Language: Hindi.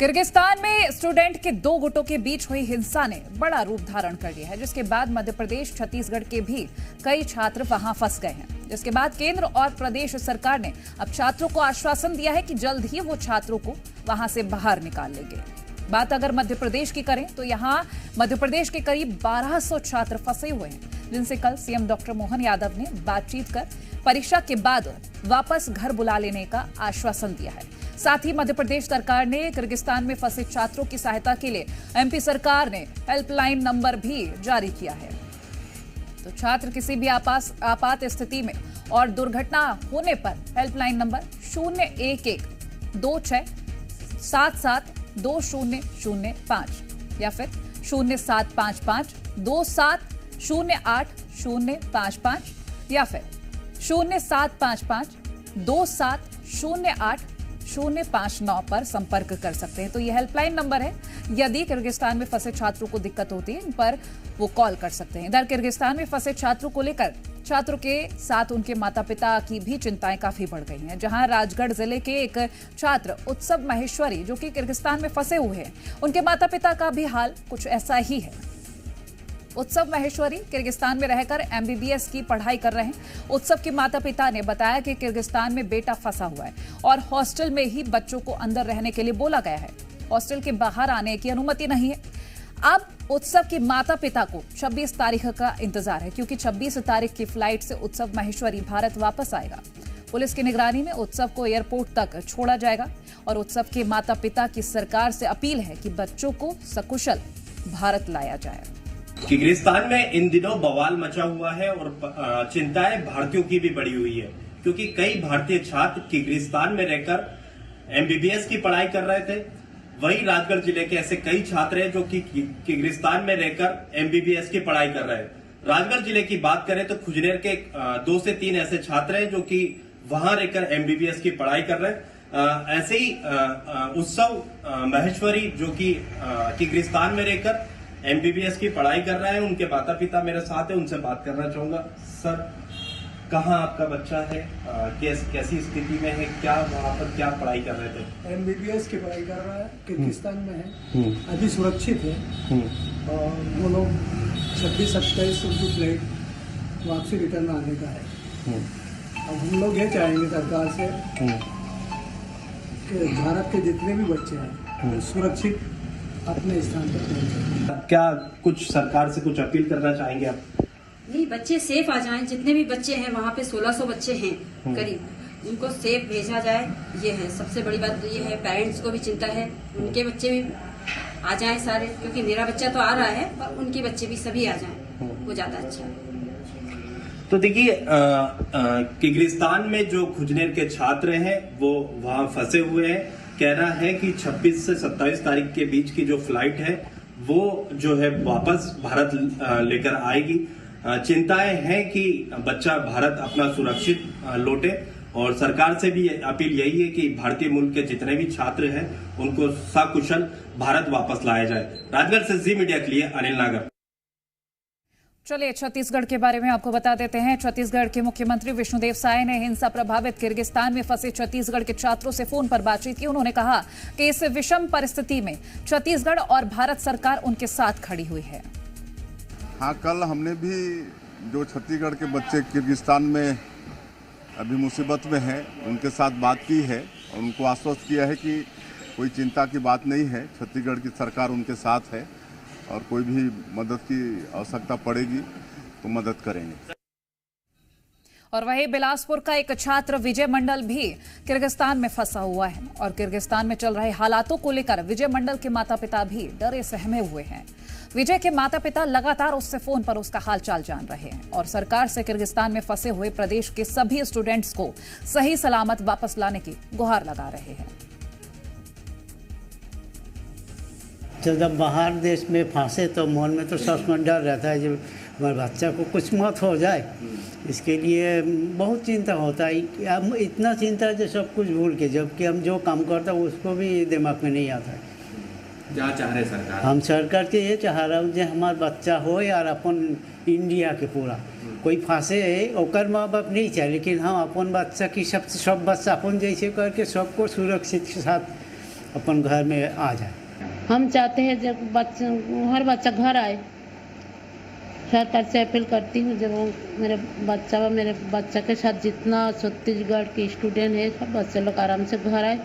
किर्गिस्तान में स्टूडेंट के दो गुटों के बीच हुई हिंसा ने बड़ा रूप धारण कर लिया है, जिसके बाद मध्य प्रदेश, छत्तीसगढ़ के भी कई छात्र वहां फंस गए हैं। जिसके बाद केंद्र और प्रदेश सरकार ने अब छात्रों को आश्वासन दिया है कि जल्द ही वो छात्रों को वहां से बाहर निकाल लेंगे। बात अगर मध्य प्रदेश की करें तो यहां मध्य प्रदेश के करीब 1200 छात्र फंसे हुए हैं, जिनसे कल सीएम डॉक्टर मोहन यादव ने बातचीत कर परीक्षा के बाद वापस घर बुला लेने का आश्वासन दिया है। साथ ही मध्य प्रदेश सरकार ने किर्गिस्तान में फंसे छात्रों की सहायता के लिए एमपी सरकार ने हेल्पलाइन नंबर भी जारी किया है। तो छात्र किसी भी आपात स्थिति में और दुर्घटना होने पर हेल्पलाइन नंबर 011-2677-2005 या फिर 0755-2708-055 या फिर 0755-2708-059 पर संपर्क कर सकते हैं। तो यह हेल्पलाइन नंबर है। यदि किर्गिस्तान में फंसे छात्रों को दिक्कत होती है, इन पर वो कॉल कर सकते हैं। इधर किर्गिस्तान में फंसे छात्रों को लेकर छात्रों के साथ उनके माता पिता की भी चिंताएं काफी बढ़ गई हैं। जहां राजगढ़ जिले के एक छात्र उत्सव महेश्वरी, जो कि किर्गिस्तान में फंसे हुए हैं, उनके माता पिता का भी हाल कुछ ऐसा ही है। उत्सव महेश्वरी किर्गिस्तान में रहकर एमबीबीएस की पढ़ाई कर रहे हैं। उत्सव के माता पिता ने बताया कि किर्गिस्तान में बेटा फंसा हुआ है और हॉस्टल में ही बच्चों को अंदर रहने के लिए बोला गया है। हॉस्टल के बाहर आने की अनुमति नहीं है। अब उत्सव के माता पिता को 26 तारीख का इंतजार है, क्योंकि 26 तारीख की फ्लाइट से उत्सव महेश्वरी भारत वापस आएगा। पुलिस की निगरानी में उत्सव को एयरपोर्ट तक छोड़ा जाएगा और उत्सव के माता पिता की सरकार से अपील है कि बच्चों को सकुशल भारत लाया जाए। किर्गिस्तान में इन दिनों बवाल मचा हुआ है और चिंताएं भारतीयों की भी बढ़ी हुई है, क्योंकि कई भारतीय छात्र किर्गिस्तान में रहकर एमबीबीएस की पढ़ाई कर रहे थे। वहीं राजगढ़ जिले के ऐसे कई छात्र हैं जो कि किर्गिस्तान में रहकर एमबीबीएस की पढ़ाई कर रहे हैं। राजगढ़ जिले की बात करें तो खुजनेर के 2 से 3 ऐसे छात्र हैं जो कि वहां रहकर एमबीबीएस की पढ़ाई कर रहे हैं। ऐसे ही उत्सव महेश्वरी जो कि किर्गिस्तान में रहकर एमबीबीएस की पढ़ाई कर रहे हैं, उनके माता पिता मेरे साथ है, उनसे बात करना चाहूंगा। सर, कहाँ आपका बच्चा है, कैसी स्थिति में है, क्या वहाँ पर क्या पढ़ाई कर रहे थे? एमबीबीएस की पढ़ाई कर रहा है, किर्गिस्तान में है, अभी सुरक्षित है। और वो लोग 26-27 उनकी फ्लाइट वापसी रिटर्न आने का है। अब हम लोग ये चाहेंगे सरकार से कि भारत के जितने भी बच्चे हैं सुरक्षित अपने स्थान पर पहुंचे। क्या कुछ सरकार से कुछ अपील करना चाहेंगे आप? नहीं, बच्चे सेफ आ जाएं। जितने भी बच्चे हैं वहाँ पे 1600 बच्चे हैं करीब, उनको सेफ भेजा जाए, ये है सबसे बड़ी बात। तो ये है, पेरेंट्स को भी चिंता है, उनके बच्चे भी आ जाएं सारे, क्योंकि मेरा बच्चा तो आ रहा है पर उनके बच्चे भी सभी आ जाएं, वो ज्यादा अच्छा है। तो देखिए, किर्गिस्तान में जो खुजनेर के छात्र हैं वो वहाँ फंसे हुए हैं। कहना है कि 26 से 27 तारीख के बीच की जो फ्लाइट है वो जो है वापस भारत लेकर आएगी। चिंताएं हैं कि बच्चा भारत अपना सुरक्षित लौटे, और सरकार से भी अपील यही है कि भारतीय मूल के जितने भी छात्र हैं उनको सकुशल भारत वापस लाया जाए। राजगढ़ से जी मीडिया के लिए अनिल नागर। चलिए, छत्तीसगढ़ के बारे में आपको बता देते हैं। छत्तीसगढ़ के मुख्यमंत्री विष्णुदेव साय ने हिंसा प्रभावित किर्गिस्तान में फंसे छत्तीसगढ़ के छात्रों से फोन पर बातचीत की। उन्होंने कहा कि इस विषम परिस्थिति में छत्तीसगढ़ और भारत सरकार उनके साथ खड़ी हुई है। हाँ, कल हमने भी जो छत्तीसगढ़ के बच्चे किर्गिस्तान में अभी मुसीबत में हैं उनके साथ बात की है और उनको आश्वस्त किया है कि कोई चिंता की बात नहीं है, छत्तीसगढ़ की सरकार उनके साथ है और कोई भी मदद की आवश्यकता पड़ेगी तो मदद करेंगे। और वहीं बिलासपुर का एक छात्र विजय मंडल भी किर्गिस्तान में फंसा हुआ है और किर्गिस्तान में चल रहे हालातों को लेकर विजय मंडल के माता पिता भी डरे सहमे हुए हैं। विजय के माता पिता लगातार उससे फोन पर उसका हालचाल जान रहे हैं और सरकार से किर्गिस्तान में फंसे हुए प्रदेश के सभी स्टूडेंट्स को सही सलामत वापस लाने की गुहार लगा रहे हैं। तो जब बाहर देश में फंसे तो मन में तो सचमुच डर रहता है, जब हमारे बच्चा को कुछ मत हो जाए, इसके लिए बहुत चिंता होता है। हम इतना चिंता है जो सब कुछ भूल के, जबकि हम जो काम करते हैं उसको भी दिमाग में नहीं आता है। क्या चाह रहे सरकार? हम सरकार के ये चाह रहा हूँ जो हमारा बच्चा हो यार अपन इंडिया के पूरा कोई फंसे ओकर माँ बाप नहीं चाहे, लेकिन हम अपन बच्चा की सब बच्चा अपन जैसे करके सबको सुरक्षित के साथ अपन घर में आ जाए। हम चाहते हैं जब हर बच्चा घर आए। सरकार से अपील करती हूँ जब मेरे बच्चा के साथ जितना छत्तीसगढ़ के स्टूडेंट है सब बच्चे लोग आराम से घर आए